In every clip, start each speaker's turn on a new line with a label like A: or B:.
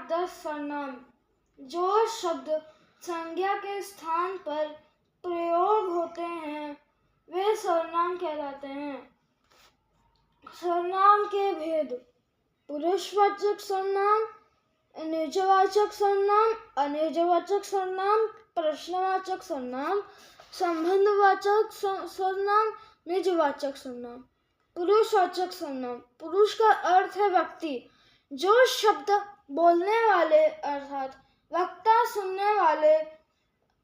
A: 10 सर्वनाम जो शब्द संज्ञा के स्थान पर प्रयोग होते हैं वे सर्वनाम कहलाते हैं। सर्वनाम के भेद: पुरुषवाचक सर्वनाम, निजवाचक सर्वनाम, अनिजवाचक सर्वनाम, प्रश्नवाचक सर्वनाम, संबंधवाचक सर्वनाम, निजवाचक सर्वनाम। पुरुषवाचक सर्वनाम: पुरुष का अर्थ है व्यक्ति। जो शब्द बोलने वाले अर्थात वक्ता, सुनने वाले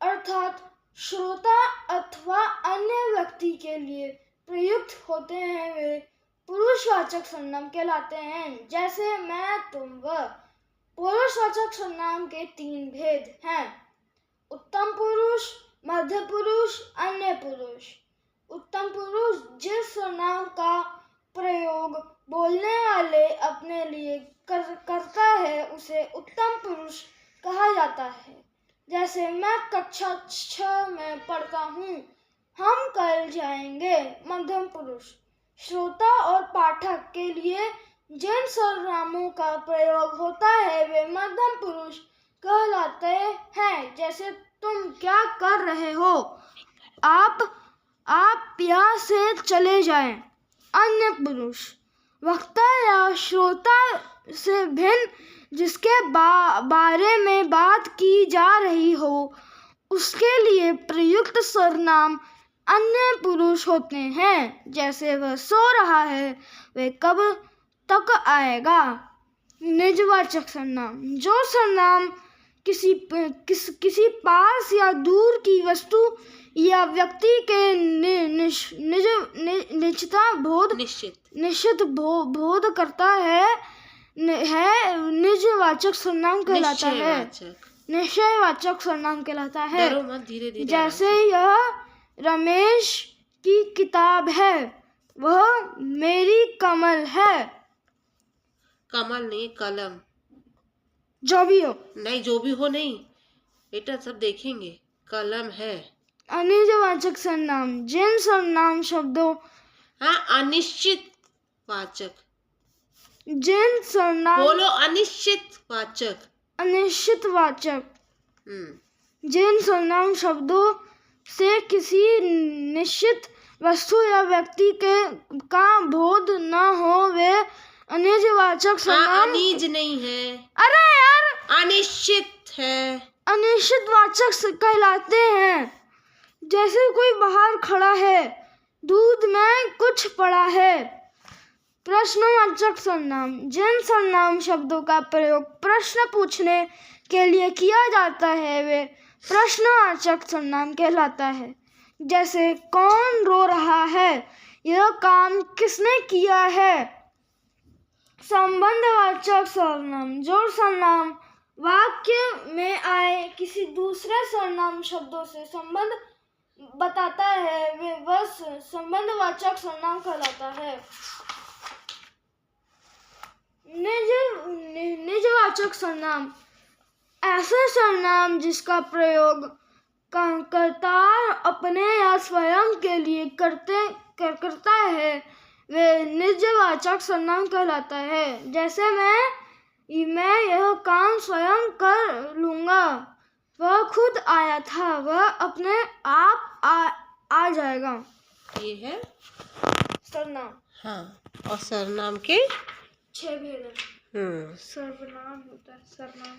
A: अर्थात श्रोता अथवा अन्य व्यक्ति के लिए प्रयुक्त होते हैं वे पुरुषवाचक सर्वनाम कहलाते हैं, जैसे मैं, तुम, वह। पुरुषवाचक सर्वनाम के 3 भेद हैं: उत्तम पुरुष, मध्य पुरुष, अन्य पुरुष। उत्तम पुरुष जिस सर्वनाम का प्रयोग बोलने वाले अपने लिए करता है उसे उत्तम पुरुष कहा जाता है, जैसे मैं कक्षा 6 में पढ़ता हूँ, हम कल जाएंगे। मध्यम पुरुष श्रोता और पाठक के लिए जिन सर्वनामों का प्रयोग होता है वे मध्यम पुरुष कहलाते हैं, जैसे तुम क्या कर रहे हो, आप यहाँ से चले जाएं। अन्य पुरुष वक्ता या श्रोता से भिन्न जिसके बारे में बात की जा रही हो उसके लिए प्रयुक्त सर्वनाम अन्य पुरुष होते हैं, जैसे वह सो रहा है, वह कब तक आएगा। निजवाचक सर्वनाम: जो सर्वनाम किसी पास या दूर की वस्तु या व्यक्ति के निश्चित बोध करता है निजवाचक सर्वनाम कहलाता है। निश्चयवाचक सर्वनाम कहलाता है।
B: धीरे-धीरे
A: जैसे यह रमेश की किताब है, वह मेरी कमल है।
B: कमल नहीं, कलम।
A: जो भी हो
B: नहीं, जो भी हो नहीं बेटा, सब देखेंगे। कलम है।
A: अनिजवाचक सर्वनाम: जिन सर्वनाम शब्दों
B: अनिश्चित वाचक।
A: जिन सर्वनाम
B: बोलो, अनिश्चित वाचक।
A: अनिश्चित वाचक। जिन सर्वनाम शब्दों से किसी निश्चित वस्तु या व्यक्ति का बोध न हो वे अनिजवाचक सर्वनाम।
B: अनिज नहीं है,
A: अरे यार,
B: अनिश्चित है।
A: अनिश्चित वाचक कहलाते हैं। जैसे कोई बाहर खड़ा है, दूध में कुछ पड़ा है। प्रश्नवाचक सर्वनाम: जिन सर्वनाम शब्दों का प्रयोग प्रश्न पूछने के लिए किया जाता है वे प्रश्नवाचक सर्वनाम कहलाता है, जैसे कौन रो रहा है, यह काम किसने किया है। संबंधवाचक सर्वनाम: जो सर्वनाम वाक्य में आए किसी दूसरे सर्वनाम शब्दों से संबंध बताता है वह संबंधवाचक सर्वनाम कहलाता है। निजवाचक सर्वनाम: ऐसे सर्वनाम जिसका प्रयोग कर्ता अपने या स्वयं के लिए करता है वे निजवाचक सर्वनाम कहलाता है, जैसे मैं यह काम स्वयं कर लूँगा, वह खुद आया था, वह अपने आप आ जाएगा।
B: ये है
A: सर्वनाम।
B: और सर्वनाम के
A: 6 भेद हैं।
B: हम्म
A: सर्वनाम होता है सर्वनाम।